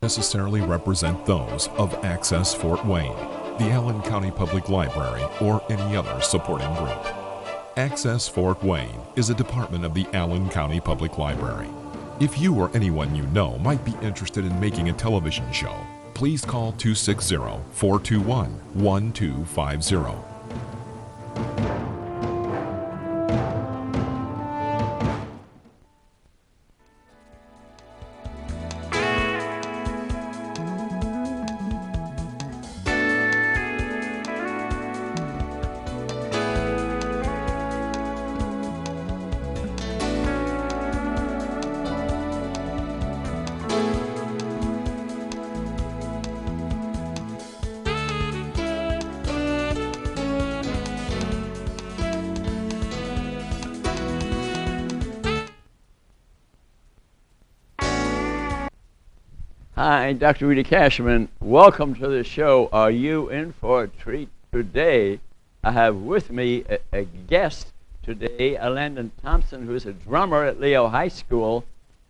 necessarily represent those of Access Fort Wayne, the Allen County Public Library, or any other supporting group. Access Fort Wayne is a department of the Allen County Public Library. If you or anyone you know might be interested in making a television show, please call 260-421-1250. Hi, Dr. Rudy Cashman. Welcome to the show. Are you in for a treat today? I have with me a guest today, Landon Thompson, who's a drummer at Leo High School.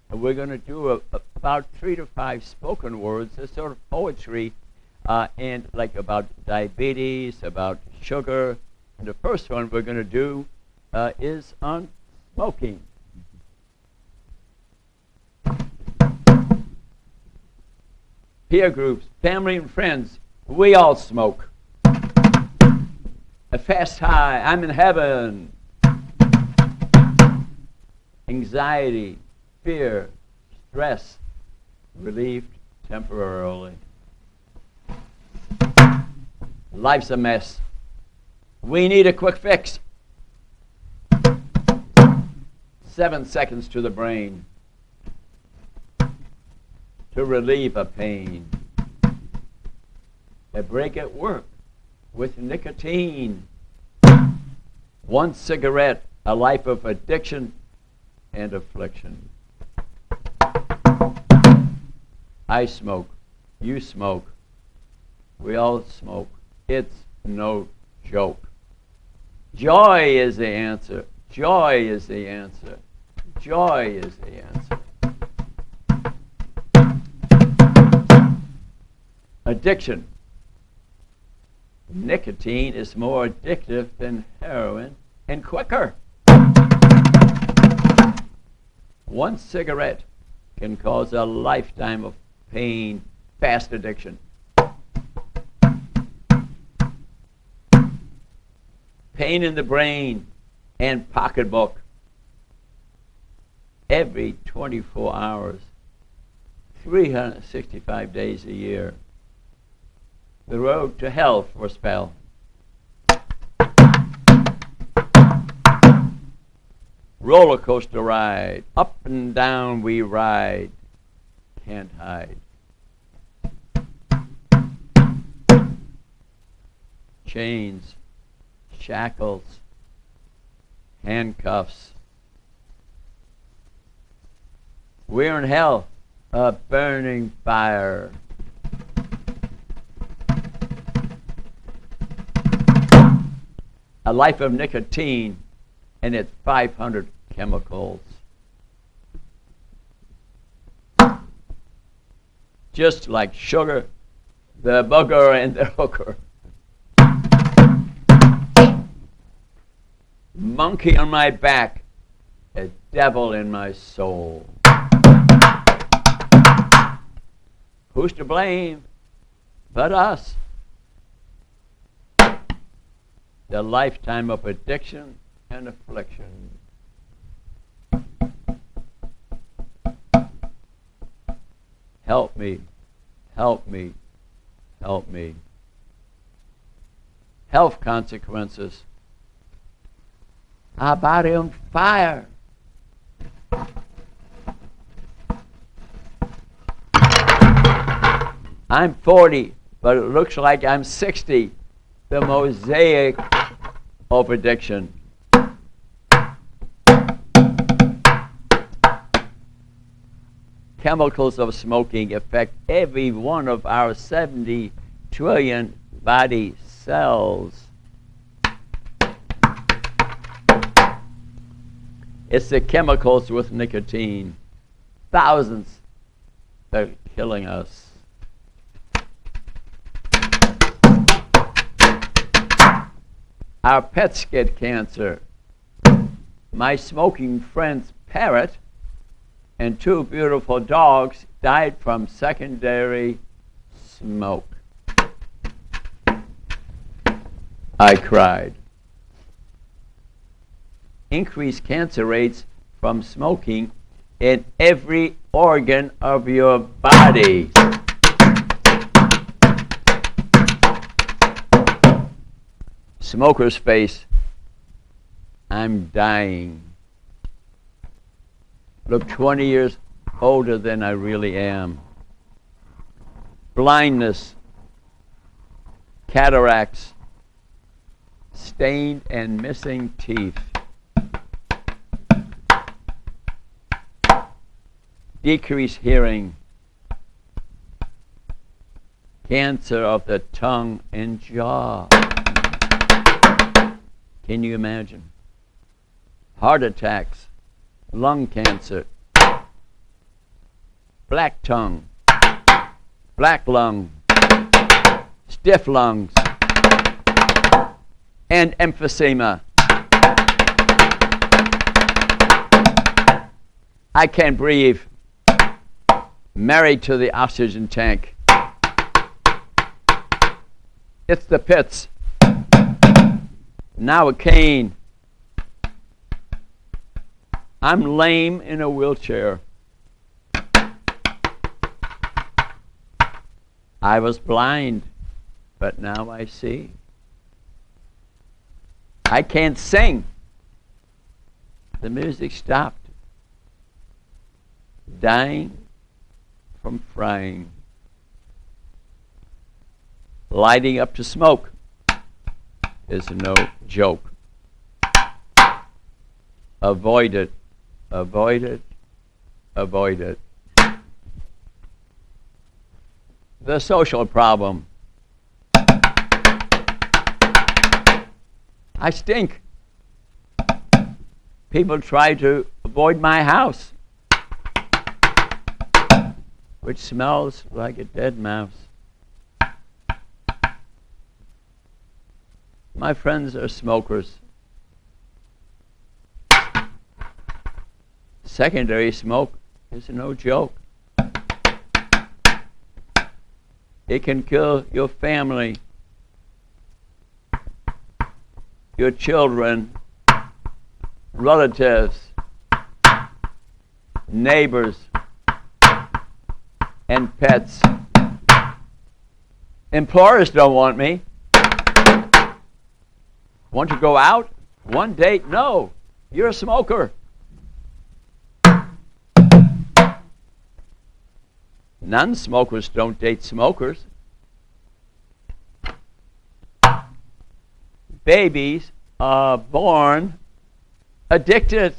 And we're going to do about 3 to 5 spoken words, a sort of poetry, and like about diabetes, about sugar. And the first one we're going to do is on smoking. Peer groups, family and friends, we all smoke. A fast high, I'm in heaven. Anxiety, fear, stress, relieved temporarily. Life's a mess. We need a quick fix. 7 seconds to the brain to relieve a pain. A break at work with nicotine. 1 cigarette, a life of addiction and affliction. I smoke, you smoke, we all smoke. It's no joke. Joy is the answer. Joy is the answer. Joy is the answer. Addiction. Nicotine is more addictive than heroin and quicker. 1 cigarette can cause a lifetime of pain, fast addiction. Pain in the brain and pocketbook. Every 24 hours, 365 days a year. The road to hell for a spell. Roller coaster ride, up and down we ride, can't hide. Chains, shackles, handcuffs. We're in hell, a burning fire. A life of nicotine and its 500 chemicals. Just like sugar, the booger and the hooker. Monkey on my back, a devil in my soul. Who's to blame but us? The lifetime of addiction and affliction. Help me, help me, help me. Health consequences. Our body on fire. I'm 40, but it looks like I'm 60. The mosaic of addiction. Chemicals of smoking affect every one of our 70 trillion body cells. It's the chemicals with nicotine. Thousands They're killing us. Our pets get cancer. My smoking friend's parrot and 2 beautiful dogs died from secondary smoke. I cried. Increased cancer rates from smoking in every organ of your body. Smoker's face. I'm dying. Look 20 years older than I really am. Blindness, cataracts, stained and missing teeth. Decreased hearing, cancer of the tongue and jaw. Can you imagine? Heart attacks, lung cancer, black tongue, black lung, stiff lungs, and emphysema. I can't breathe. Married to the oxygen tank. It's the pits. Now a cane. I'm lame in a wheelchair. I was blind, but now I see. I can't sing. The music stopped. Dying from frying. Lighting up to smoke is no joke. Avoid it, avoid it, avoid it. The social problem. I stink. People try to avoid my house, which smells like a dead mouse. My friends are smokers. Secondary smoke is no joke. It can kill your family, your children, relatives, neighbors, and pets. Employers don't want me. Want to go out? One date? No. You're a smoker. Non-smokers don't date smokers. Babies are born addicted.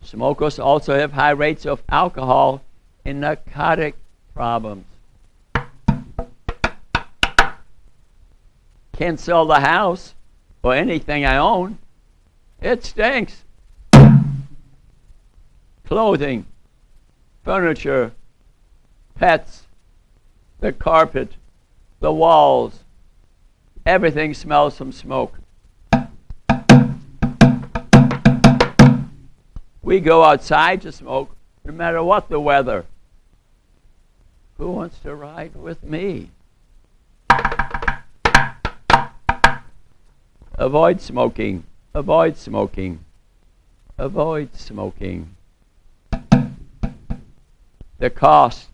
Smokers also have high rates of alcohol and narcotic problems. Can't sell the house or anything I own. It stinks. Clothing, furniture, pets, the carpet, the walls, everything smells from smoke. We go outside to smoke no matter what the weather. Who wants to ride with me? Avoid smoking. Avoid smoking. Avoid smoking. The cost,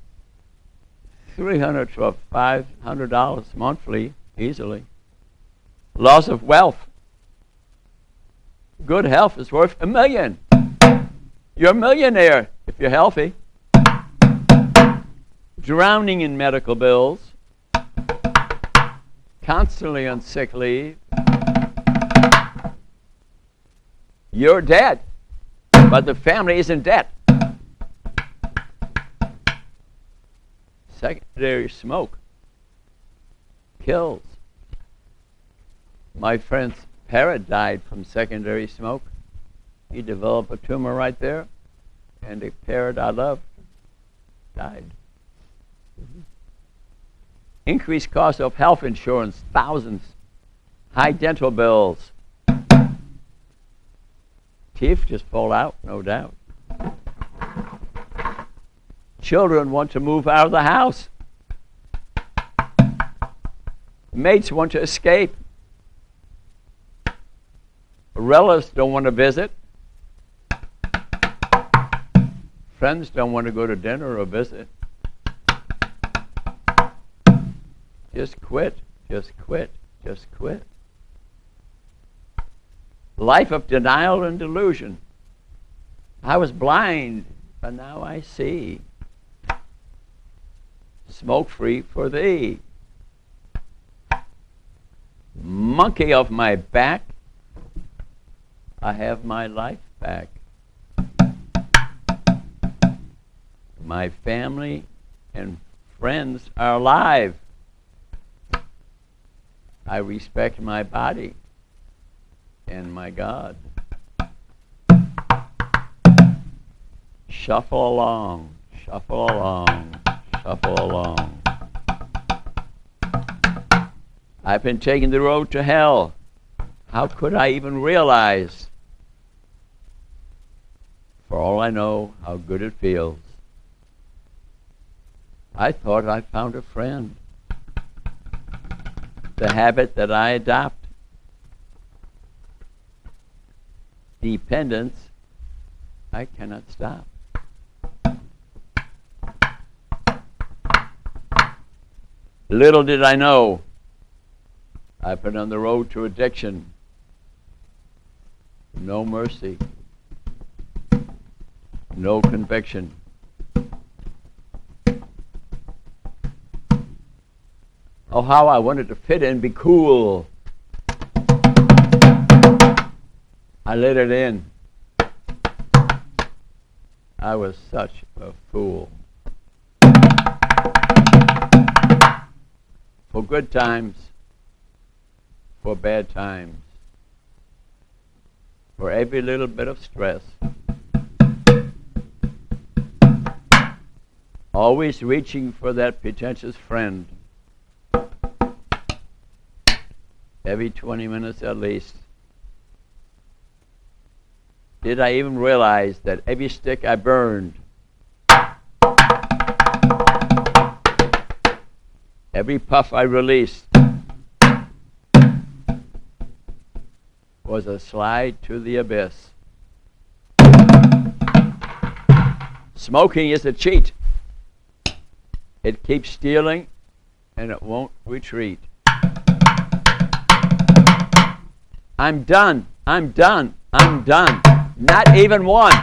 $300 to $500 monthly, easily. Loss of wealth. Good health is worth $1 million. You're a millionaire if you're healthy. Drowning in medical bills. Constantly on sick leave. You're dead, but the family is in debt. Secondary smoke kills. My friend's parrot died from secondary smoke. He developed a tumor right there. and the parent I loved died. Increased cost of health insurance, thousands. High dental bills. Teeth just fall out, no doubt. Children want to move out of the house. Mates want to escape. Relatives don't want to visit. Friends don't want to go to dinner or visit. Just quit, just quit, just quit. Life of denial and delusion. I was blind, but now I see. Smoke free for thee. Monkey off my back, I have my life back. My family and friends are alive. I respect my body and my God. Shuffle along, shuffle along, shuffle along. I've been taking the road to hell. How could I even realize? For all I know, how good it feels. I thought I found a friend. The habit that I adopt. Dependence, I cannot stop. Little did I know, I've been on the road to addiction. No mercy. No conviction. Oh, how I wanted to fit in, be cool. I let it in. I was such a fool. For good times, for bad times, for every little bit of stress. Always reaching for that pretentious friend. Every 20 minutes at least. Did I even realize that every stick I burned, every puff I released, was a slide to the abyss? Smoking is a cheat. It keeps stealing and it won't retreat. I'm done, I'm done, I'm done. Not even one.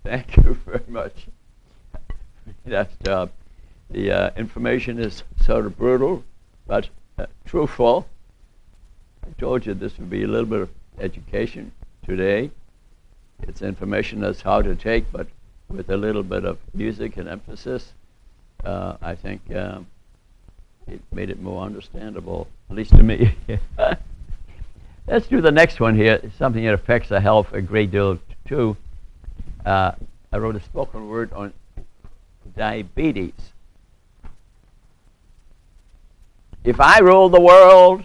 Thank you very much. The information is sort of brutal, but truthful. I told you this would be a little bit of education today. It's information that's hard to take, but with a little bit of music and emphasis, I think it made it more understandable, at least to me. Let's do the next one here. It's something that affects the health a great deal too. I wrote a spoken word on diabetes. If I ruled the world,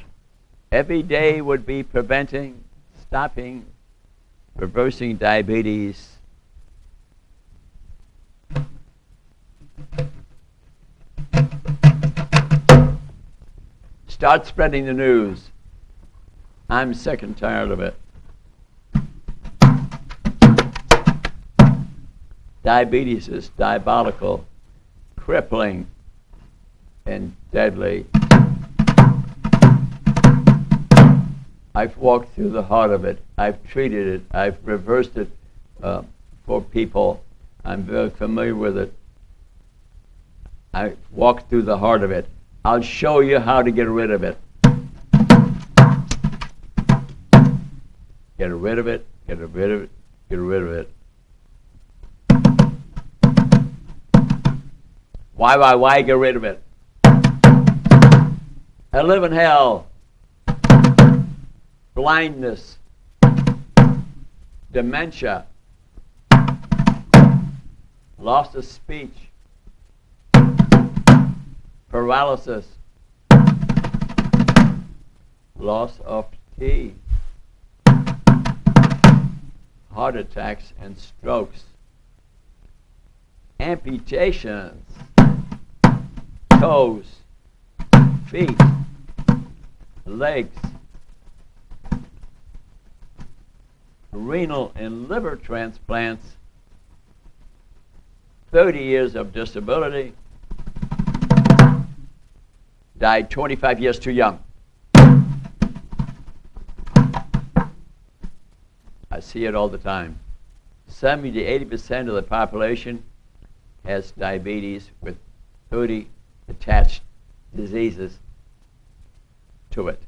every day would be preventing, stopping, reversing diabetes. Start spreading the news. I'm sick and tired of it. Diabetes is diabolical, crippling, and deadly. I've walked through the heart of it. I've treated it. I've reversed it for people. I'm very familiar with it. I've walked through the heart of it. I'll show you how to get rid of it. Get rid of it, get rid of it, get rid of it. Why get rid of it? I live in hell. blindness, dementia, loss of speech, paralysis, loss of teeth, heart attacks and strokes, amputations, toes, feet, legs, renal and liver transplants, 30 years of disability, died 25 years too young. I see it all the time. 70 to 80% of the population has diabetes with 30 attached diseases to it.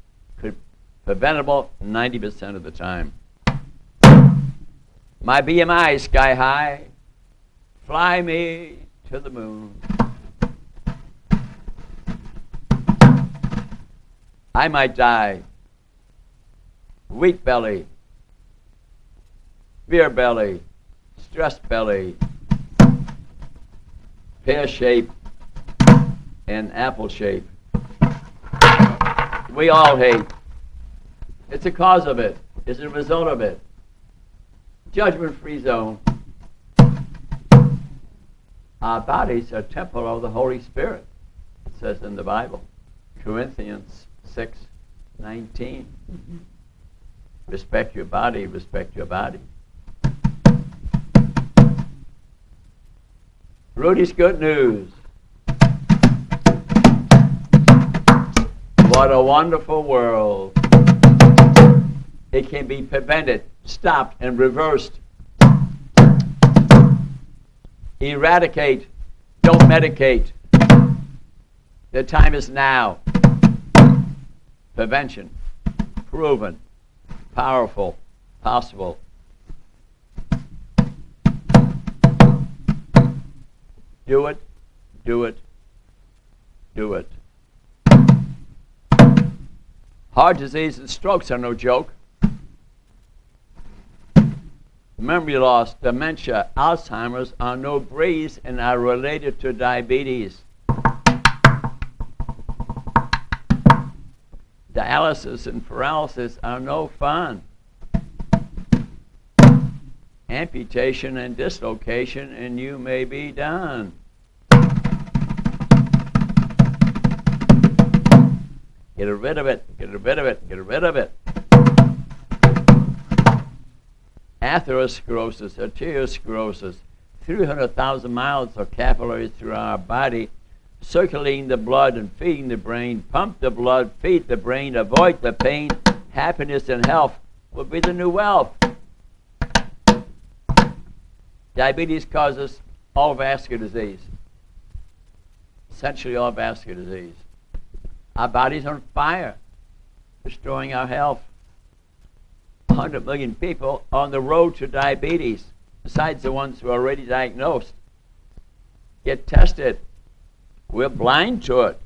Preventable 90% of the time. My BMI is sky high. Fly me to the moon. I might die. Weak belly, beer belly, stress belly, pear shape, and apple shape. We all hate. It's a cause of it. It's a result of it. Judgment-free zone. Our bodies are a temple of the Holy Spirit, it says in the Bible. Corinthians 6:19. Respect your body, respect your body. Rudy's good news. What a wonderful world. It can be prevented, stopped, and reversed. Eradicate, don't medicate. The time is now. Prevention, proven, powerful, possible. Do it, do it, do it. Heart disease and strokes are no joke. Memory loss, dementia, Alzheimer's are no breeze and are related to diabetes. Dialysis and paralysis are no fun. Amputation and dislocation, and you may be done. Get rid of it, get rid of it, get rid of it. Atherosclerosis, arteriosclerosis, 300,000 miles of capillaries through our body, circulating the blood and feeding the brain. Pump the blood, feed the brain, avoid the pain. Happiness and health will be the new wealth. Diabetes causes all vascular disease, essentially all vascular disease. Our body's on fire, destroying our health. 100 million people on the road to diabetes, besides the ones who are already diagnosed. Get tested. We're blind to it.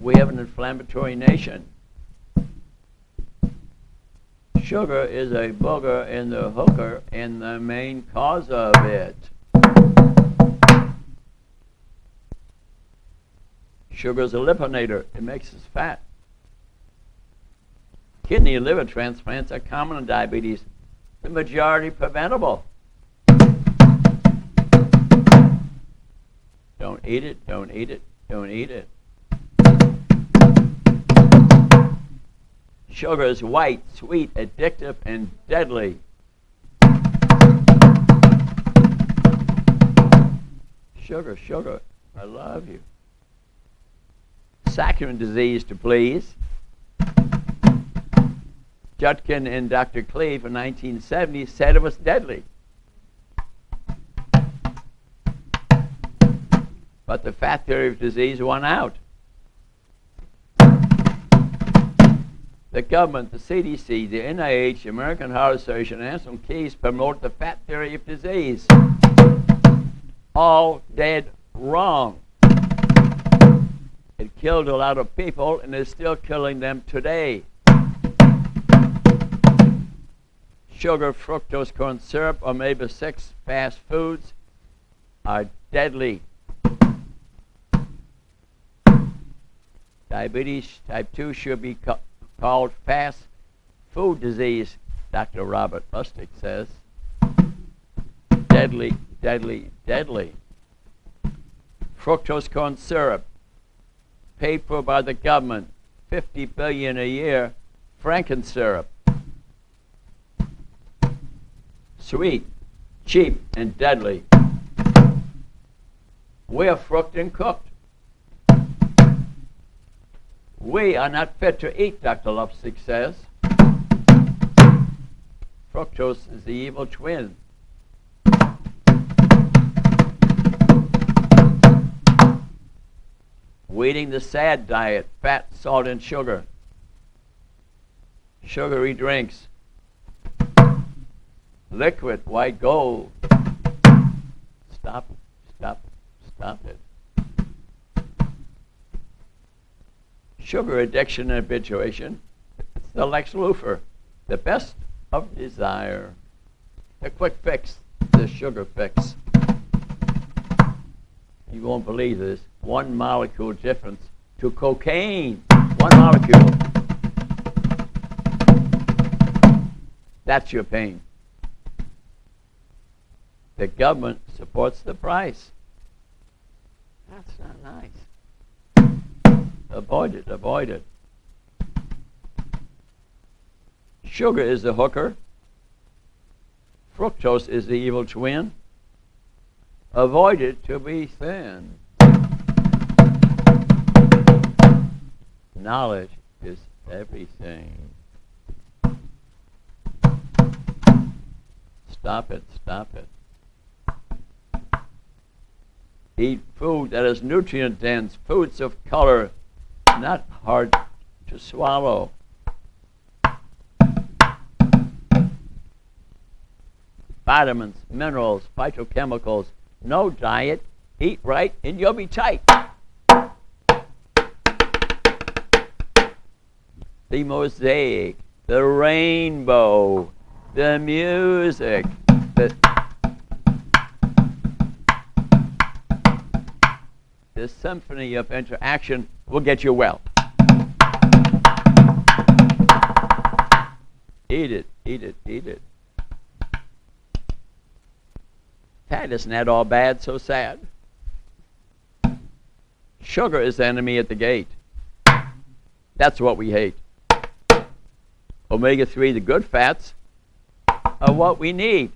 We have an inflammatory nation. Sugar is a booger in the hooker and the main cause of it. Sugar is a liponator. It makes us fat. Kidney and liver transplants are common in diabetes. The majority preventable. Don't eat it, don't eat it, don't eat it. Sugar is white, sweet, addictive, and deadly. Sugar, sugar, I love you. Saccharine disease to please. Judkin and Dr. Cleve in 1970 said it was deadly. But the fat theory of disease won out. The government, the CDC, the NIH, the American Heart Association, and some keys promote the fat theory of disease. All dead wrong. It killed a lot of people and is still killing them today. Sugar, fructose, corn syrup, omega-6 fast foods are deadly. Diabetes type 2 should be called fast food disease, Dr. Robert Lustig says. Deadly, deadly, deadly. Fructose corn syrup, paid for by the government, $50 billion a year. Franken syrup, sweet, cheap, and deadly. We're fruit and cooked. We are not fit to eat, Dr. Lustig says. Fructose is the evil twin. Eating the sad diet, fat, salt, and sugar. Sugary drinks. Liquid, white gold. Stop, stop, stop it. Sugar addiction and habituation. It's the Lex Luthor, the best of desire. The quick fix, the sugar fix. You won't believe this. 1 molecule difference to cocaine. 1 molecule. That's your pain. The government supports the price. That's not nice. Avoid it, avoid it. Sugar is the hooker. Fructose is the evil twin. Avoid it to be thin. Knowledge is everything. Stop it, stop it. Eat food that is nutrient dense, foods of color, not hard to swallow. Vitamins, minerals, phytochemicals, no diet, eat right and you'll be tight. The mosaic, the rainbow, the music, the symphony of interaction will get you well. Eat it, eat it, eat it. Fat isn't that all bad, so sad. Sugar is the enemy at the gate. That's what we hate. Omega-3, the good fats, are what we need.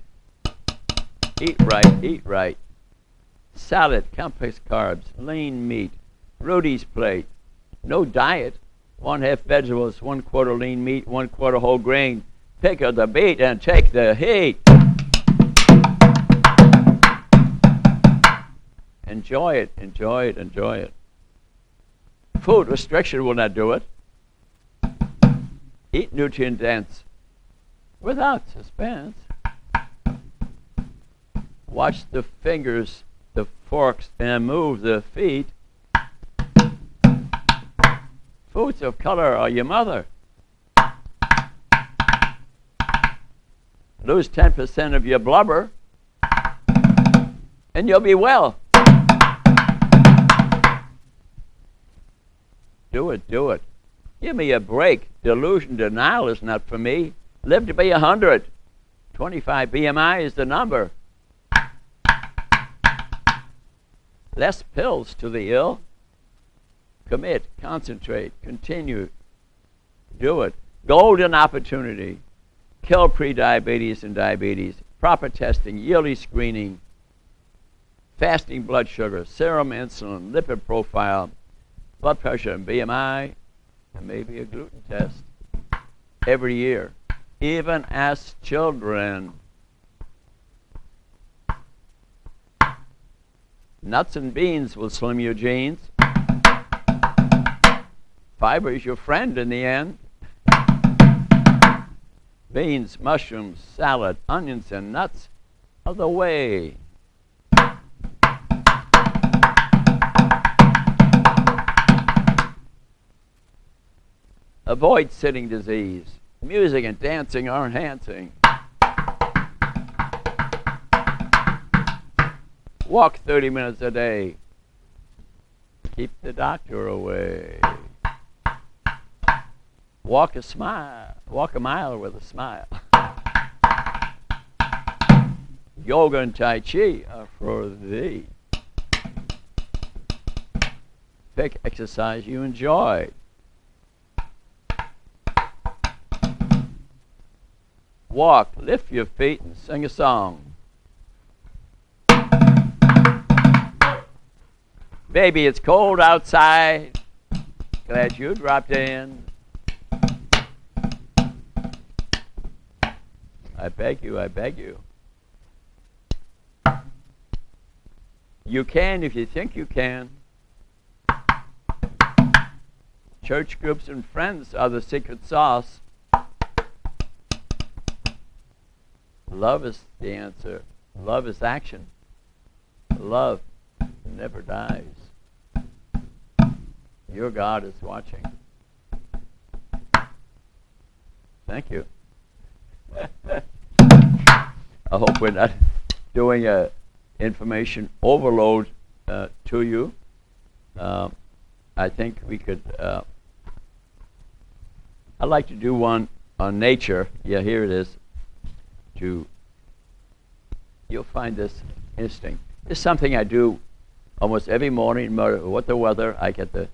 Eat right, eat right. Salad, complex carbs, lean meat, Rudy's plate. No diet. 1/2 vegetables, 1/4 lean meat, 1/4 whole grain. Pick up the beat and take the heat. Enjoy it, enjoy it, enjoy it. Food restriction will not do it. Eat nutrient dense without suspense. Watch the fingers, the forks, and move the feet. Foods of color are your mother. Lose 10% of your blubber, and you'll be well. Do it, do it. Give me a break. Delusion, denial is not for me. Live to be 100. 25 BMI is the number. Less pills to the ill. Commit, concentrate, continue. Do it. Golden opportunity. Kill prediabetes and diabetes. Proper testing, yearly screening. Fasting blood sugar, serum insulin, lipid profile, blood pressure and BMI, and maybe a gluten test every year, even as children. Nuts and beans will slim your genes. Fiber is your friend in the end. Beans, mushrooms, salad, onions, and nuts are the way. Avoid sitting disease. Music and dancing are enhancing. Walk 30 minutes a day. Keep the doctor away. Walk a mile with a smile. Yoga and Tai Chi are for thee. Pick exercise you enjoy. Walk, lift your feet, and sing a song. Baby, it's cold outside. Glad you dropped in. I beg you, I beg you. You can if you think you can. Church groups and friends are the secret sauce. Love is the answer. Love is action. Love never dies. Your God is watching. Thank you. I hope we're not doing a information overload to you. I think we could. I'd like to do one on nature. Yeah, here it is. You'll find this interesting. It's something I do almost every morning, no matter what the weather. I get the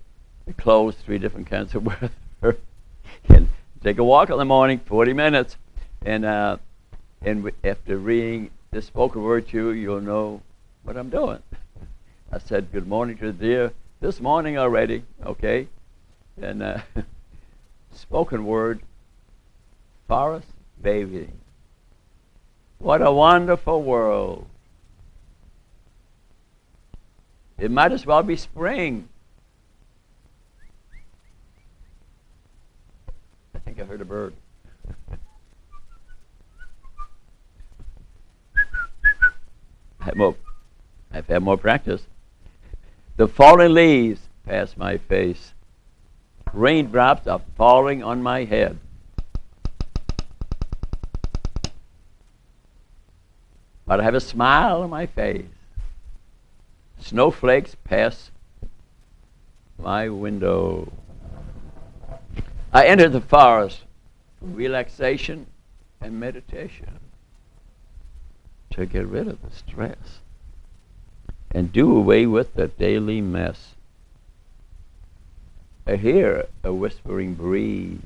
clothes, 3 different kinds of weather, and take a walk in the morning, 40 minutes, and after reading this spoken word to you, you'll know what I'm doing. I said good morning to the deer this morning already, okay? And spoken word, forest bathing. What a wonderful world. It might as well be spring. I think I heard a bird. I've had more practice. The falling leaves pass my face. Raindrops are falling on my head. But I have a smile on my face. Snowflakes pass my window. I enter the forest for relaxation and meditation, to get rid of the stress and do away with the daily mess. I hear a whispering breeze.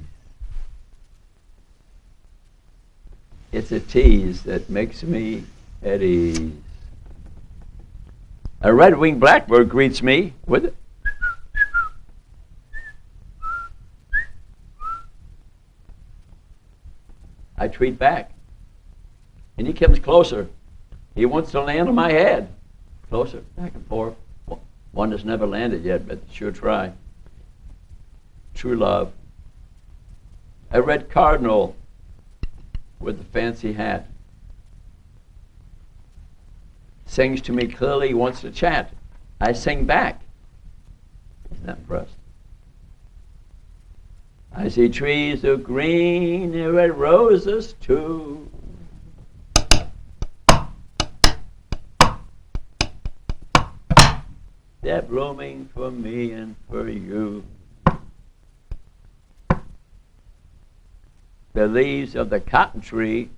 It's a tease that makes me at ease. A red-winged blackbird greets me with it. I tweet back, and he comes closer. He wants to land on my head. Closer, back and forth. One that's never landed yet, but sure try. True love. A red cardinal with a fancy hat sings to me clearly, wants to chat. I sing back. He's not impressed. I see trees of green and red roses too. They're blooming for me and for you. The leaves of the cotton tree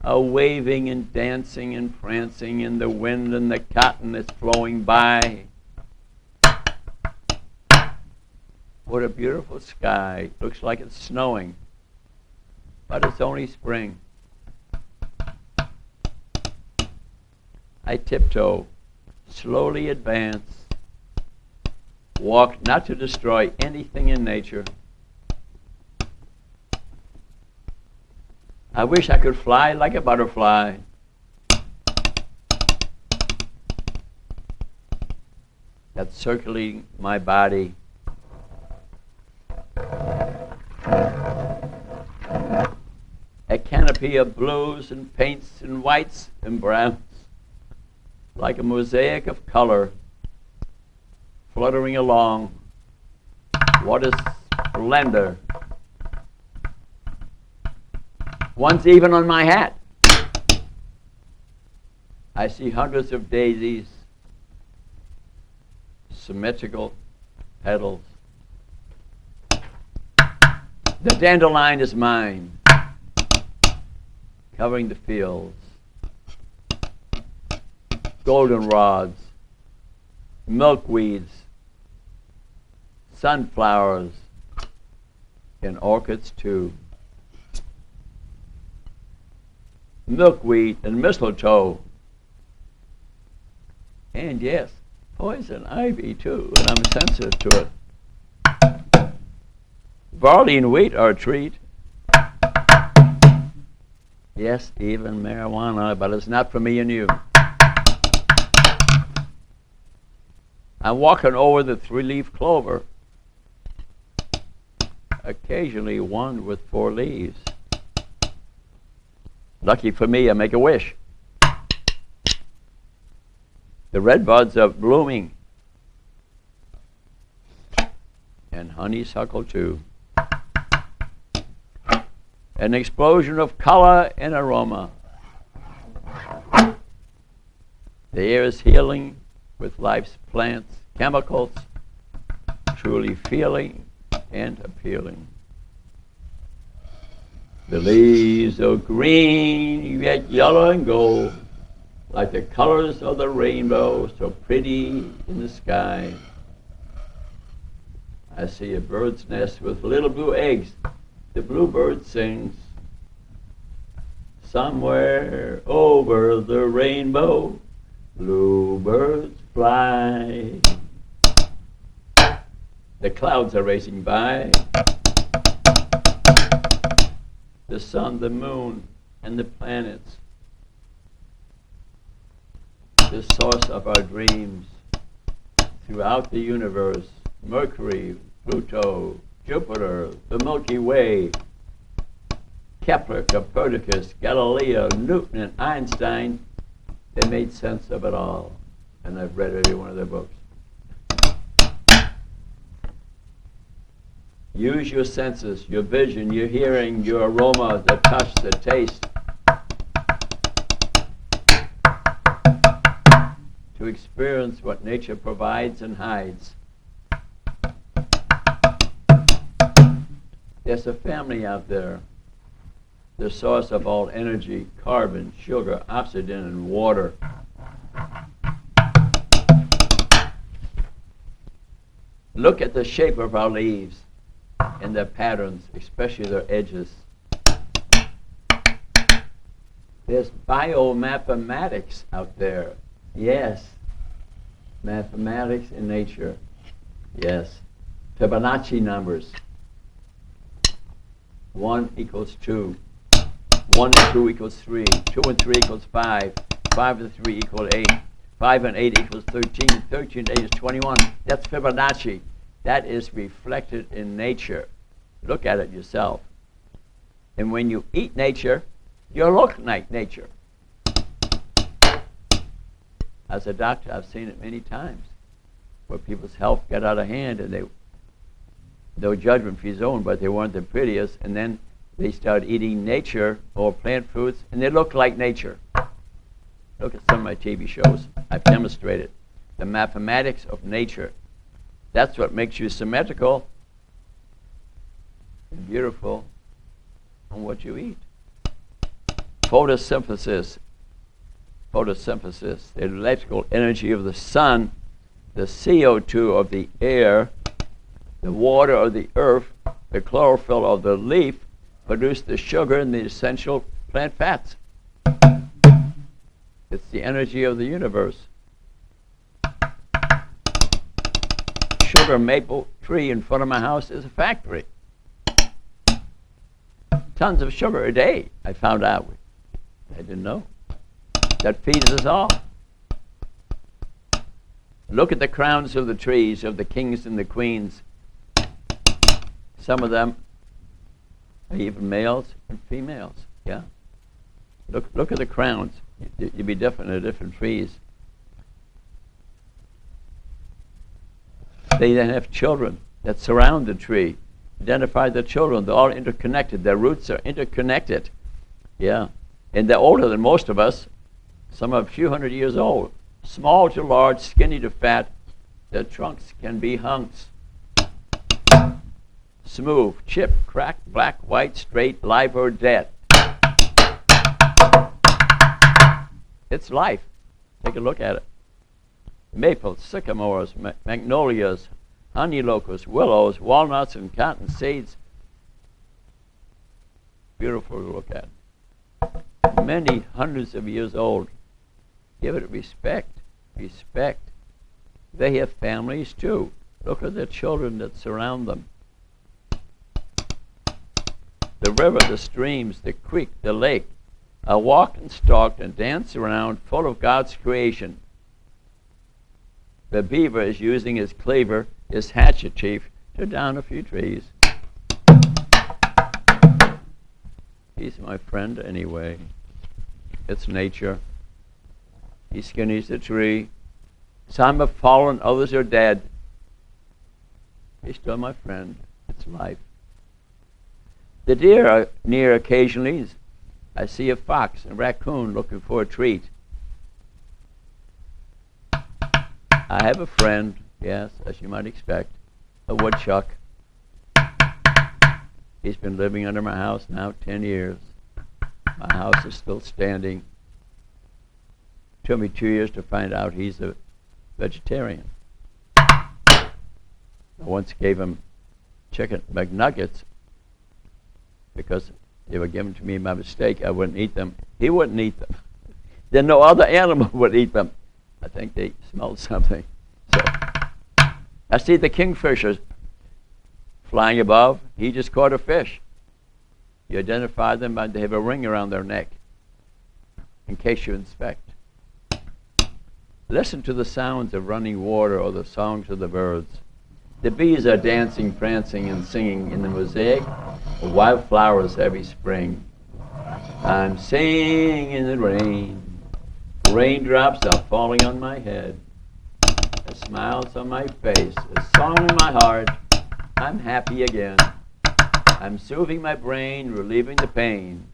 are waving and dancing and prancing in the wind, and the cotton is flowing by. What a beautiful sky. Looks like it's snowing, but it's only spring. I tiptoe, slowly advance, walk not to destroy anything in nature. I wish I could fly like a butterfly. That's circling my body. A canopy of blues and pinks and whites and browns, like a mosaic of color, fluttering along. What a splendor One's even on my hat. I see hundreds of daisies, symmetrical petals. The dandelion is mine, covering the fields. Goldenrods, milkweeds, sunflowers, and orchids too. Milkweed and mistletoe. And yes, poison ivy too, and I'm sensitive to it. Barley and wheat are a treat. Yes, even marijuana, but it's not for me and you. I'm walking over the three-leaf clover, occasionally one with 4 leaves. Lucky for me, I make a wish. The red buds are blooming, and honeysuckle too. An explosion of color and aroma. The air is healing with life's plants, chemicals, truly feeling and appealing. The leaves are green, yet yellow and gold, like the colors of the rainbow, so pretty in the sky. I see a bird's nest with little blue eggs. The bluebird sings. Somewhere over the rainbow, bluebirds fly. The clouds are racing by. The sun, the moon, and the planets. The source of our dreams throughout the universe. Mercury, Pluto, Jupiter, the Milky Way, Kepler, Copernicus, Galileo, Newton, and Einstein. They made sense of it all, and I've read every one of their books. Use your senses, your vision, your hearing, your aroma, the touch, the taste, to experience what nature provides and hides. There's a family out there, the source of all energy, carbon, sugar, oxygen, and water. Look at the shape of our leaves and their patterns, especially their edges. There's biomathematics out there. Yes. Mathematics in nature. Yes. Fibonacci numbers. 1 equals 2. 1 and 2 equals 3. 2 and 3 equals 5. 5 and 3 equals 8. 5 and 8 equals 13. 13 and 8 is 21. That's Fibonacci. That is reflected in nature. Look at it yourself. And when you eat nature, you look like nature. As a doctor, I've seen it many times, where people's health got out of hand and they no judgment-free zone, but they weren't the prettiest, and then they started eating nature or plant foods, and they look like nature. Look at some of my TV shows. I've demonstrated the mathematics of nature. That's what makes you symmetrical and beautiful on what you eat. Photosynthesis. Photosynthesis, the electrical energy of the sun, the CO2 of the air, the water of the earth, the chlorophyll of the leaf, produce the sugar and the essential plant fats. It's the energy of the universe. Sugar maple tree in front of my house is a factory. Tons of sugar a day, I found out. I didn't know. That feeds us all. Look at the crowns of the trees of the kings and the queens. Some of them are even males and females. Yeah. Look at the crowns. You'd be different in different trees. They then have children that surround the tree. Identify the children. They're all interconnected. Their roots are interconnected. Yeah. And they're older than most of us. Some are a few hundred years old. Small to large, skinny to fat. Their trunks can be hunks. Smooth, chip, crack, black, white, straight, live or dead. It's life. Take a look at it. Maples, sycamores, magnolias, honey locusts, willows, walnuts, and cotton seeds. Beautiful to look at. Many hundreds of years old. Give it respect. Respect. They have families too. Look at the children that surround them. The river, the streams, the creek, the lake are walked and stalked and dance around, full of God's creation. The beaver is using his cleaver, his hatchet chief, to down a few trees. He's my friend anyway. It's nature. He skinnies the tree. Some have fallen, others are dead. He's still my friend. It's life. The deer are near occasionally. I see a fox and a raccoon looking for a treat. I have a friend, yes, as you might expect, a woodchuck. He's been living under my house now 10 years. My house is still standing. Took me 2 years to find out he's a vegetarian. I once gave him chicken McNuggets because they were given to me by mistake. I wouldn't eat them. He wouldn't eat them. Then no other animal would eat them. I think they smelled something. So I see the kingfishers flying above. He just caught a fish. You identify them by they have a ring around their neck in case you inspect. Listen to the sounds of running water or the songs of the birds. The bees are dancing, prancing, and singing in the mosaic of wildflowers every spring. I'm singing in the rain. Raindrops are falling on my head. A smile's on my face, a song in my heart. I'm happy again. I'm soothing my brain, relieving the pain.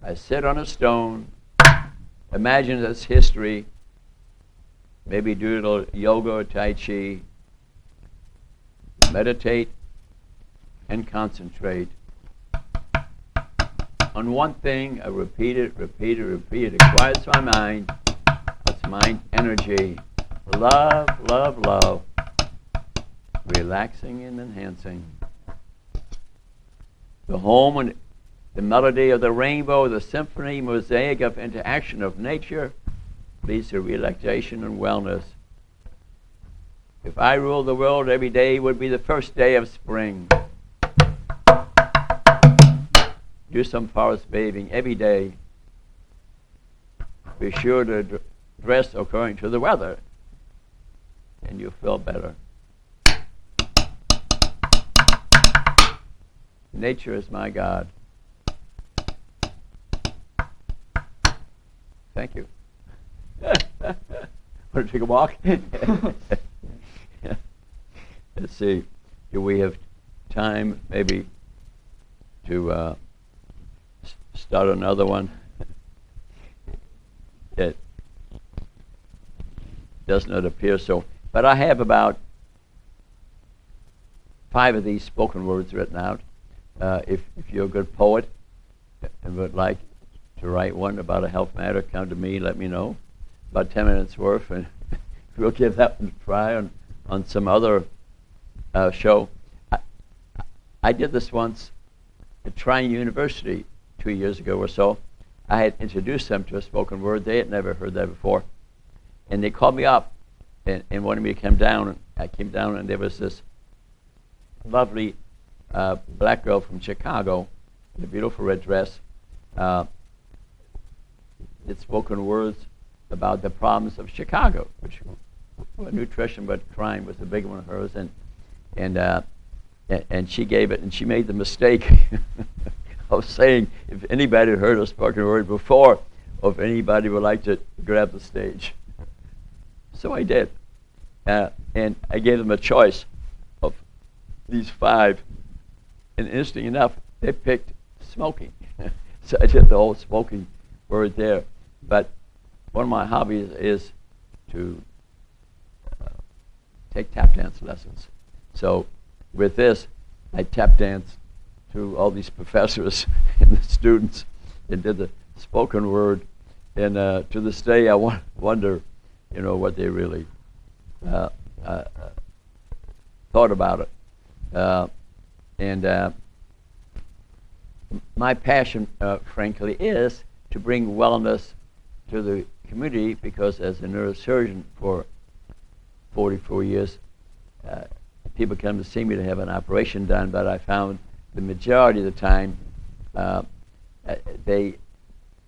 I sit on a stone, imagine this history, maybe do a little yoga or tai chi, meditate and concentrate on one thing. I repeat it. It quiets my mind. It's mind energy. Love, love, love. Relaxing and enhancing. The home and the melody of the rainbow, the symphony, mosaic of interaction of nature leads to relaxation and wellness. If I ruled the world, every day would be the first day of spring. Do some forest bathing every day. Be sure to dress according to the weather, and you'll feel better. Nature is my God. Thank you. Want to take a walk? Let's see. Do we have time maybe to start another one? It does not appear so. But I have about 5 of these spoken words written out. If you're a good poet and would like to write one about a health matter, come to me, let me know. About 10 minutes worth, and we'll give that one a try on some other show. I did this once at Trine University 2 years ago or so. I had introduced them to a spoken word. They had never heard that before. And they called me up and wanted me to come down. And I came down, and there was this lovely black girl from Chicago in a beautiful red dress. Did spoken words about the problems of Chicago, which were nutrition, but crime was a big one of hers. And she gave it, and she made the mistake of saying, if anybody had heard a spoken word before, or if anybody would like to grab the stage. So I did. And I gave them a choice of these 5. And interesting enough, they picked smoking. So I did the whole spoken word there. But one of my hobbies is to take tap dance lessons. So with this, I tap dance to all these professors and the students and did the spoken word. And to this day, I wonder, what they really thought about it. And my passion, frankly, is to bring wellness to the community, because as a neurosurgeon for 44 years, people come to see me to have an operation done, but I found the majority of the time they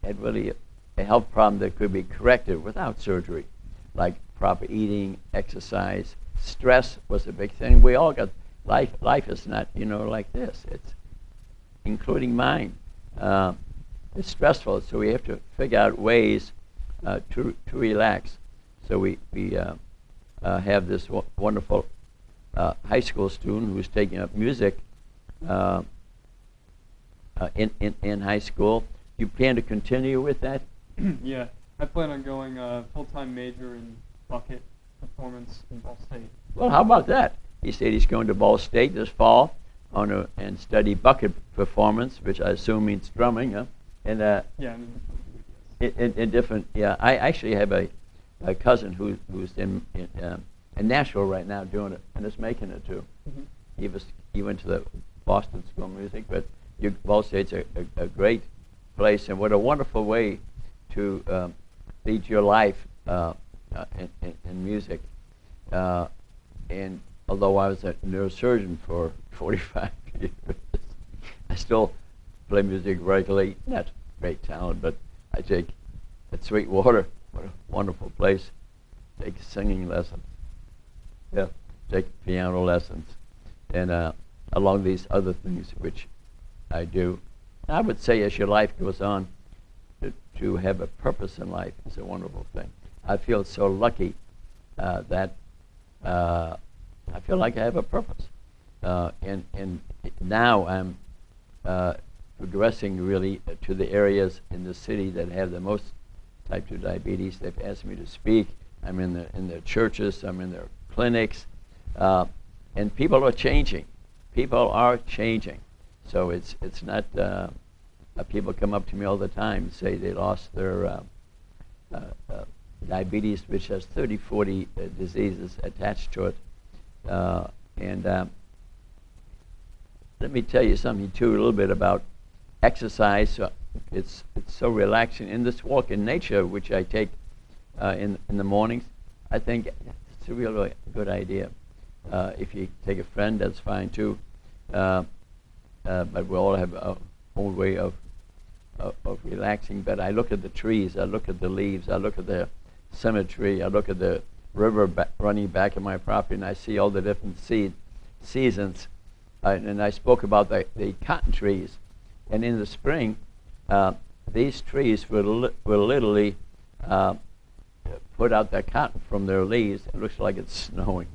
had really a health problem that could be corrected without surgery, like proper eating, exercise. Stress was a big thing. We all got life. Life is not, like this. It's including mine. It's stressful, so we have to figure out ways to relax. So we have this wonderful high school student who's taking up music in high school. You plan to continue with that? Yeah, I plan on going full-time major in bucket performance in Ball State. Well, how about that? He said he's going to Ball State this fall and study bucket performance, which I assume means drumming, huh? And Yeah, in different. Yeah, I actually have a cousin who's in Nashville right now doing it and is making it too. Mm-hmm. He went to the Boston School of Music, but Ball State's a great place, and what a wonderful way to lead your life in music. And although I was a neurosurgeon for 45 years, I still play music regularly. Not great talent, but I take at Sweetwater, what a wonderful place, take singing lessons. Yeah, take piano lessons, and along these other things which I do. I would say as your life goes on, to have a purpose in life is a wonderful thing. I feel so lucky that I feel like I have a purpose. And now I'm progressing really to the areas in the city that have the most type 2 diabetes. They've asked me to speak. I'm in their churches. I'm in their clinics. And people are changing. People are changing. So it's not, people come up to me all the time and say they lost their diabetes, which has 30, 40 diseases attached to it. And let me tell you something too, a little bit about exercise. It's so relaxing. In this walk in nature, which I take in the mornings, I think it's a really good idea. If you take a friend, that's fine too. But we all have our own way of relaxing. But I look at the trees, I look at the leaves, I look at the symmetry, I look at the river running back in my property, and I see all the different seasons. And I spoke about the cotton trees. And in the spring, these trees will literally put out their cotton from their leaves. It looks like it's snowing.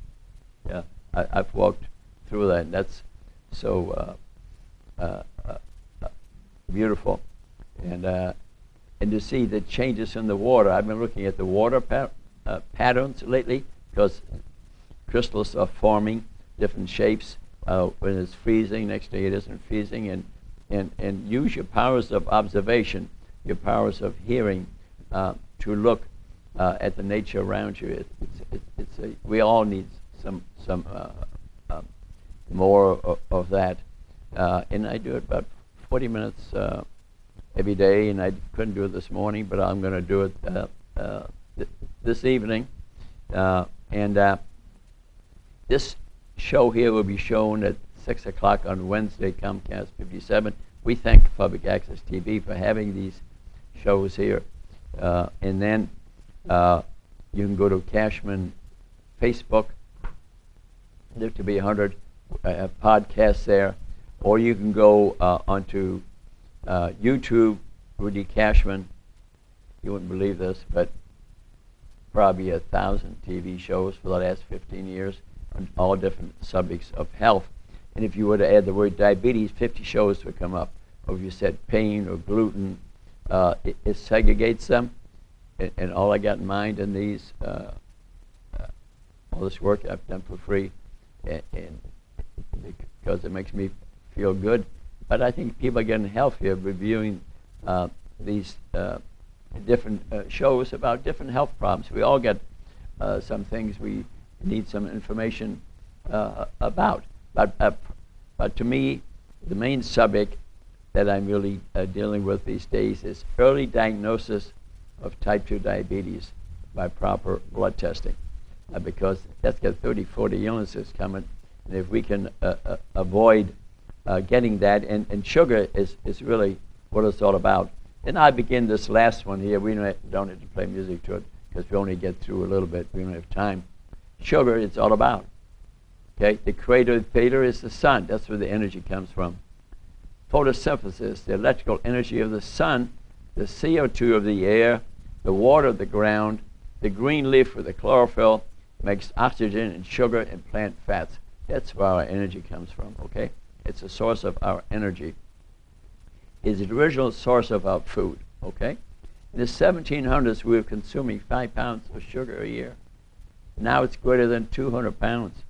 Yeah, I've walked through that, and that's so beautiful. And to see the changes in the water. I've been looking at the water patterns lately, because crystals are forming different shapes when it's freezing. Next day it isn't freezing, and use your powers of observation, your powers of hearing to look at the nature around you. We all need some more of that, and I do it about 40 minutes every day, and I couldn't do it this morning, but I'm going to do it this evening. And this show here will be shown at 6 o'clock on Wednesday, Comcast 57. We thank Public Access TV for having these shows here. And then you can go to Cashman Facebook, Live to Be 100, podcasts there, or you can go onto YouTube, Rudy Cashman. You wouldn't believe this, but probably 1,000 TV shows for the last 15 years on all different subjects of health. And if you were to add the word diabetes, 50 shows would come up or if you said pain or gluten, it segregates them. And all I got in mind in these, all this work I've done for free, and because it makes me feel good. But I think people are getting healthier reviewing these different shows about different health problems. We all get some things we need some information about. But to me, the main subject that I'm really dealing with these days is early diagnosis of type 2 diabetes by proper blood testing. Because that's got 30, 40 illnesses coming. And if we can avoid getting that, and sugar is really what it's all about. And I begin this last one here. We don't have to play music to it because we only get through a little bit. We don't have time. Sugar, it's all about. Okay, the creator is the sun. That's where the energy comes from. Photosynthesis, the electrical energy of the sun, the CO2 of the air, the water of the ground, the green leaf with the chlorophyll makes oxygen and sugar and plant fats. That's where our energy comes from, okay? It's the source of our energy. It's the original source of our food, okay? In the 1700s, we were consuming 5 pounds of sugar a year. Now it's greater than 200 pounds.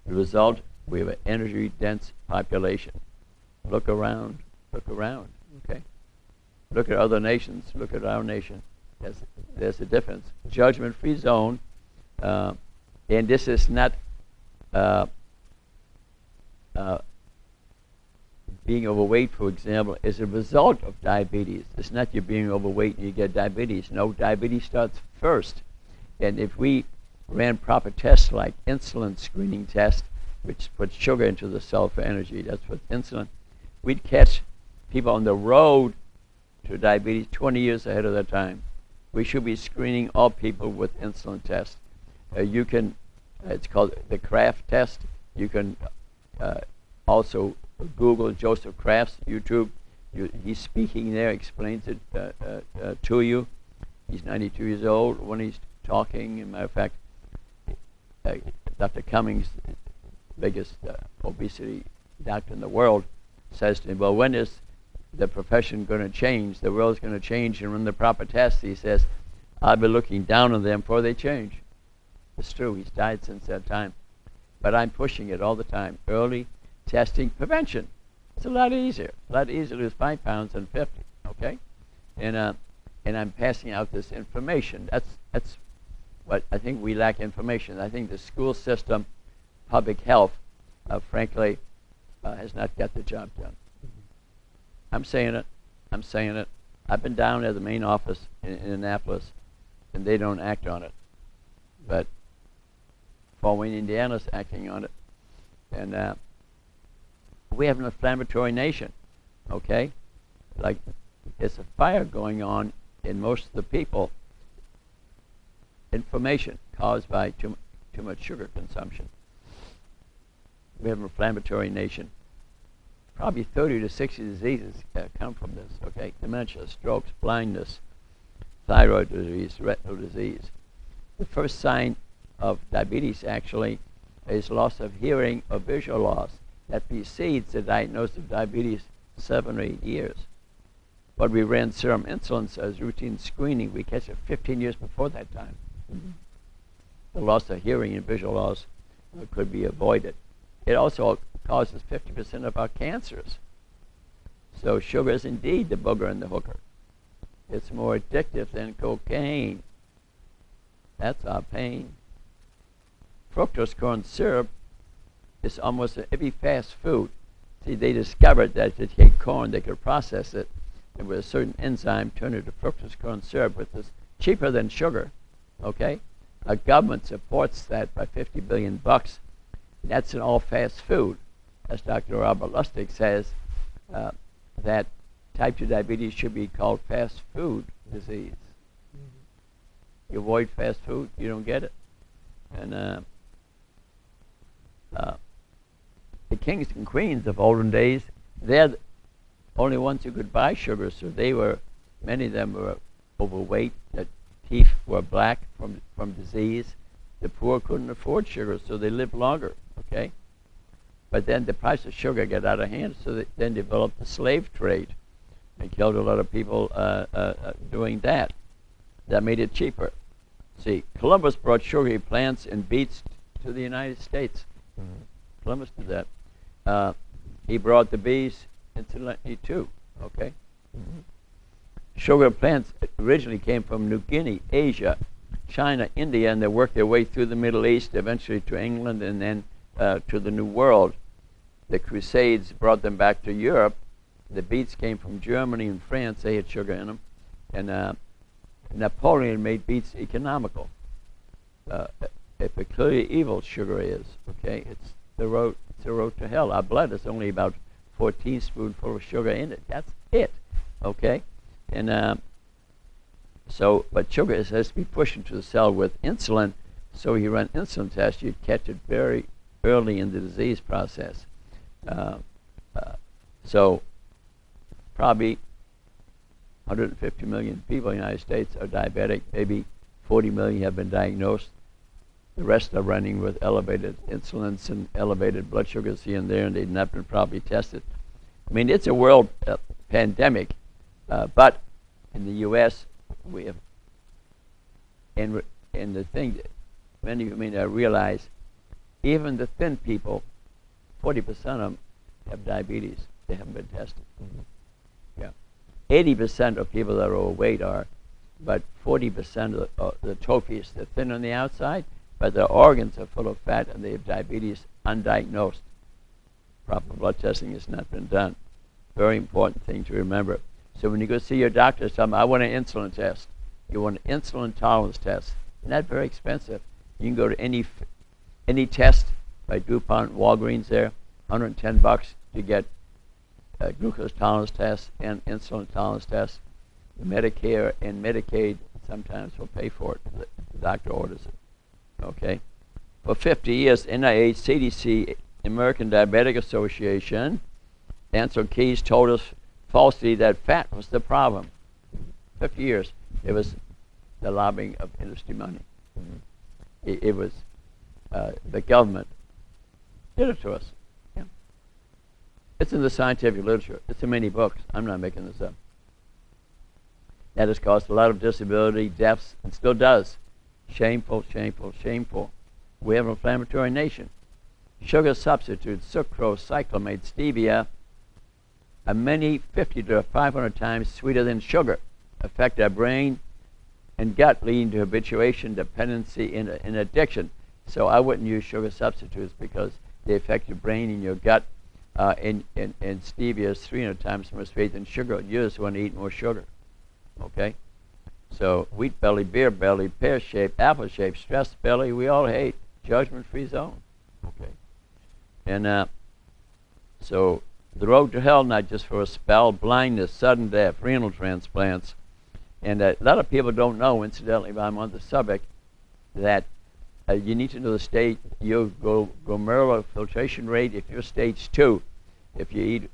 The result, we have an energy-dense population. Look around, okay? Look at other nations, look at our nation. There's a difference. Judgment-free zone, and this is not being overweight, for example, is a result of diabetes. It's not you being overweight and you get diabetes. No, diabetes starts first. And if we ran proper tests like insulin screening test, which puts sugar into the cell for energy, that's what insulin, we'd catch people on the road to diabetes 20 years ahead of their time. We should be screening all people with insulin tests. You can, it's called the Kraft test. You can also Google Joseph Kraft's YouTube. He's speaking there, explains it to you. He's 92 years old. When he's talking, as a matter of fact, Dr. Cummings, biggest obesity doctor in the world, says to him, well, when is the profession going to change? The world's going to change and run the proper tests. He says, I'll be looking down on them before they change. It's true. He's died since that time. But I'm pushing it all the time. Early testing prevention. It's a lot easier. A lot easier to lose 5 pounds than 50, okay? And I'm passing out this information. That's what I think we lack information. I think the school system, public health, frankly, has not got the job done. I'm saying it. I've been down at the main office in Annapolis, and they don't act on it. But Fort Wayne, Indiana's acting on it. And we have an inflammatory nation, okay? Like, there's a fire going on in most of the people. Inflammation caused by too much sugar consumption. We have an inflammatory nation. Probably 30 to 60 diseases come from this, okay? Dementia, strokes, blindness, thyroid disease, retinal disease. The first sign of diabetes, actually, is loss of hearing or visual loss. That precedes the diagnosis of diabetes 7 or 8 years. But we ran serum insulin as routine screening. We catch it 15 years before that time. Mm-hmm. The loss of hearing and visual loss could be avoided. It also causes 50% of our cancers. So sugar is indeed the booger and the hooker. It's more addictive than cocaine. That's our pain. Fructose corn syrup is almost every fast food. See, they discovered that if they take corn, they could process it, and with a certain enzyme, turn it to fructose corn syrup, which is cheaper than sugar. Okay, our government supports that by $50 billion. That's in all fast food. As Dr. Robert Lustig says, that type 2 diabetes should be called fast food disease. Mm-hmm. You avoid fast food, you don't get it. And the kings and queens of olden days, they're the only ones who could buy sugar, so many of them were overweight, their teeth were black from disease. The poor couldn't afford sugar, so they lived longer, okay? But then the price of sugar got out of hand, so they then developed the slave trade. They killed a lot of people doing that. That made it cheaper. See, Columbus brought sugary plants and beets to the United States. Columbus did that. He brought the bees incidentally too, okay? Sugar plants originally came from New Guinea, Asia, China, India, and they worked their way through the Middle East, eventually to England, and then to the New World. The Crusades brought them back to Europe. The beets came from Germany and France. They had sugar in them. And Napoleon made beets economical. A peculiar evil sugar is, okay? It's the road to hell. Our blood is only about 14 spoonfuls of sugar in it. That's it, okay? And but sugar has to be pushed into the cell with insulin. So you run insulin tests, you'd catch it very early in the disease process. So probably 150 million people in the United States are diabetic. Maybe 40 million have been diagnosed. The rest are running with elevated insulins and elevated blood sugars here and there, and they've not been properly tested. I mean, it's a world pandemic, but in the U.S., we have, and the thing that many of you may not realize, even the thin people, 40% of them have diabetes. They haven't been tested. Yeah, 80% of people that are overweight are, but 40% of the trophies, they're thin on the outside, but their organs are full of fat and they have diabetes undiagnosed. Proper blood testing has not been done. Very important thing to remember. So when you go see your doctor, tell them, I want an insulin test. You want an insulin tolerance test. Not very expensive. You can go to any test by DuPont, Walgreens there, $110 to get a glucose tolerance test and insulin tolerance test. Medicare and Medicaid sometimes will pay for it. The doctor orders it. Okay? For 50 years, NIH, CDC, American Diabetic Association, Ansel Keys told us falsely that fat was the problem. 50 years. It was the lobbying of industry money. It was the government did it to us. Yeah. It's in the scientific literature. It's in many books. I'm not making this up. That has caused a lot of disability, deaths, and still does. Shameful, shameful, shameful. We have an inflammatory nation. Sugar substitutes, sucrose, cyclamate, stevia, are many 50 to 500 times sweeter than sugar, affect our brain and gut, leading to habituation, dependency, and addiction. So I wouldn't use sugar substitutes because they affect your brain and your gut, and stevia is 300 times more sweet than sugar. You just want to eat more sugar, okay? So wheat belly, beer belly, pear shape, apple shape, stressed belly, we all hate. Judgment-free zone, okay? And so the road to hell, not just for a spell, blindness, sudden death, renal transplants. And a lot of people don't know, incidentally, while I'm on the subject, that you need to know the state, your glomerular filtration rate. If you're stage 2, if you eat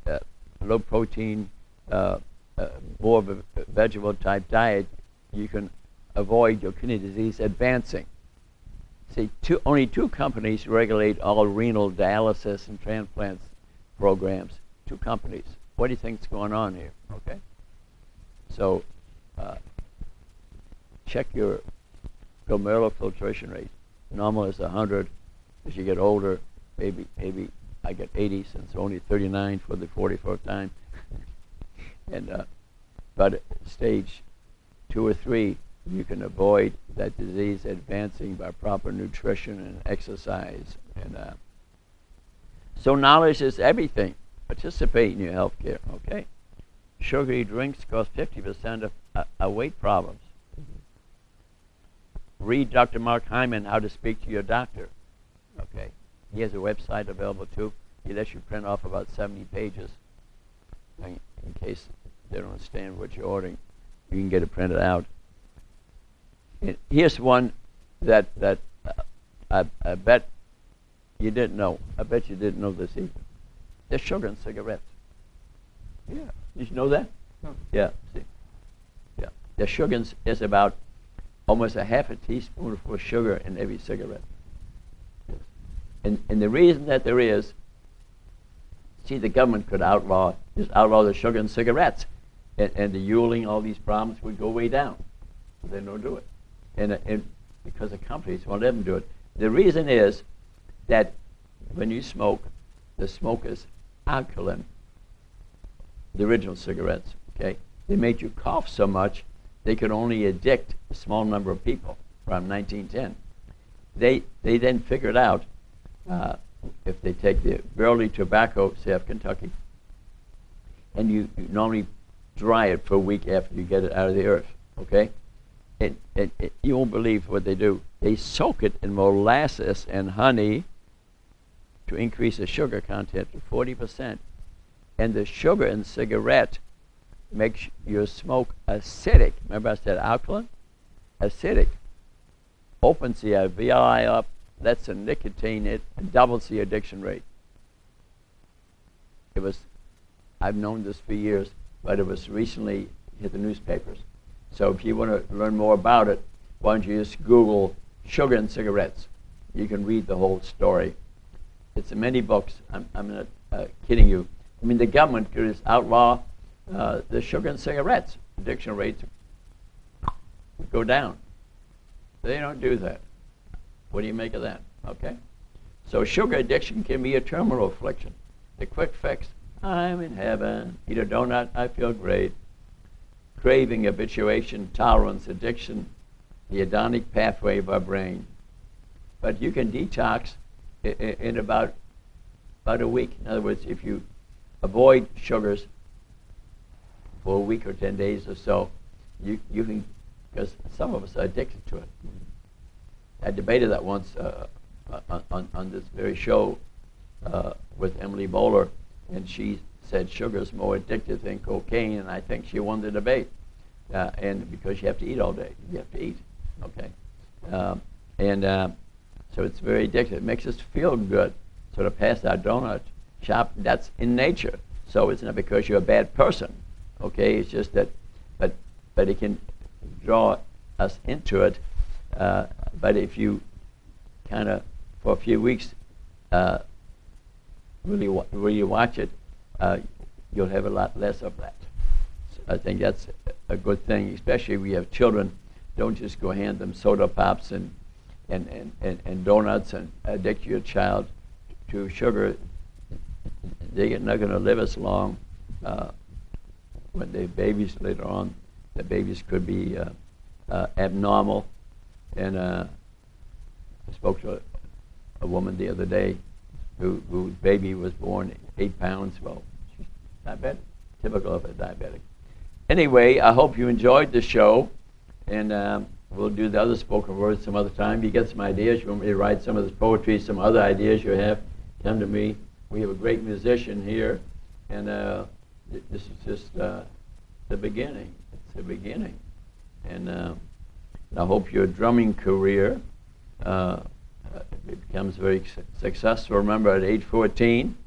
low protein, more of a vegetable type diet, you can avoid your kidney disease advancing. See, only 2 companies regulate all renal dialysis and transplants programs. 2 companies. What do you think's going on here? Okay. So check your glomerular filtration rate. Normal is 100. As you get older, maybe I get 80 since only 39 for the 44th time. And but stage 2 or 3, you can avoid that disease advancing by proper nutrition and exercise. And so knowledge is everything. Participate in your health care, okay? Sugary drinks cause 50% of weight problems. Read Dr. Mark Hyman, How to Speak to Your Doctor, okay? He has a website available too. He lets you print off about 70 pages in case they don't understand what you're ordering. You can get it printed out. And here's one that I bet you didn't know. I bet you didn't know this either. There's sugar in cigarettes. Yeah. Did you know that? No. Yeah. See. Yeah. The sugar is about almost a half a teaspoonful of sugar in every cigarette. Yes. And the reason that there is See, the government could just outlaw the sugar and cigarettes, and the yuling, all these problems would go way down. They don't do it, and because the companies won't let them do it. The reason is that when you smoke, the smoke is alkaline. The original cigarettes, okay, they made you cough so much they could only addict a small number of people around 1910. They then figured out if they take the burley tobacco, say of Kentucky, and you normally dry it for a week after you get it out of the earth, okay? And you won't believe what they do. They soak it in molasses and honey to increase the sugar content to 40%. And the sugar in cigarette makes your smoke acidic. Remember I said alkaline? Acidic. Opens the alveoli up, lets the nicotine in, and doubles the addiction rate. I've known this for years, but it was recently hit the newspapers. So if you want to learn more about it, why don't you just Google sugar and cigarettes. You can read the whole story. It's in many books. I'm not kidding you. I mean, the government could just outlaw the sugar and cigarettes. Addiction rates would go down. They don't do that. What do you make of that? Okay? So sugar addiction can be a terminal affliction. The quick fix, I'm in heaven. Eat a donut, I feel great. Craving, habituation, tolerance, addiction, the hedonic pathway of our brain. But you can detox in about a week. In other words, if you avoid sugars for a week or 10 days or so, you can, because some of us are addicted to it. I debated that once on this very show with Emily Bowler, and she said sugar is more addictive than cocaine, and I think she won the debate. And because you have to eat all day, you have to eat, okay? So it's very addictive. It makes us feel good. So to pass our donut shop, that's in nature. So it's not because you're a bad person, okay? It's just that, but it can draw us into it. But if you kind of, for a few weeks, really watch it, you'll have a lot less of that. So I think that's a good thing, especially if we have children. Don't just go hand them soda pops and donuts and addict your child to sugar. They're not going to live as long. When they're babies later on, the babies could be abnormal. And I spoke to a woman the other day whose baby was born 8 pounds. Well, she's diabetic, typical of a diabetic. Anyway, I hope you enjoyed the show, and we'll do the other spoken word some other time. You get some ideas, you want me to write some of this poetry, some other ideas you have, come to me. We have a great musician here, and this is just the beginning. It's the beginning. And I hope your drumming career becomes very successful. Remember, at age 14,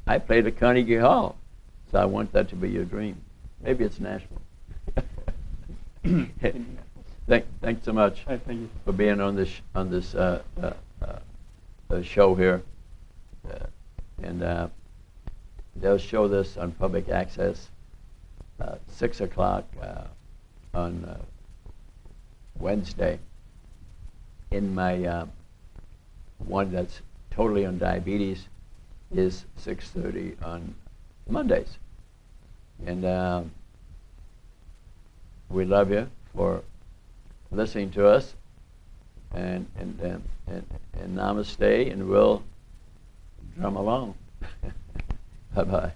I played at Carnegie Hall, so I want that to be your dream. Maybe it's Nashville. Thanks so much Thank you. for being on this show here, and they'll show this on public access 6 o'clock on Wednesday. In my one that's totally on diabetes is 6:30 on Mondays. And we love you for listening to us, and namaste, and we'll drum along. Bye-bye.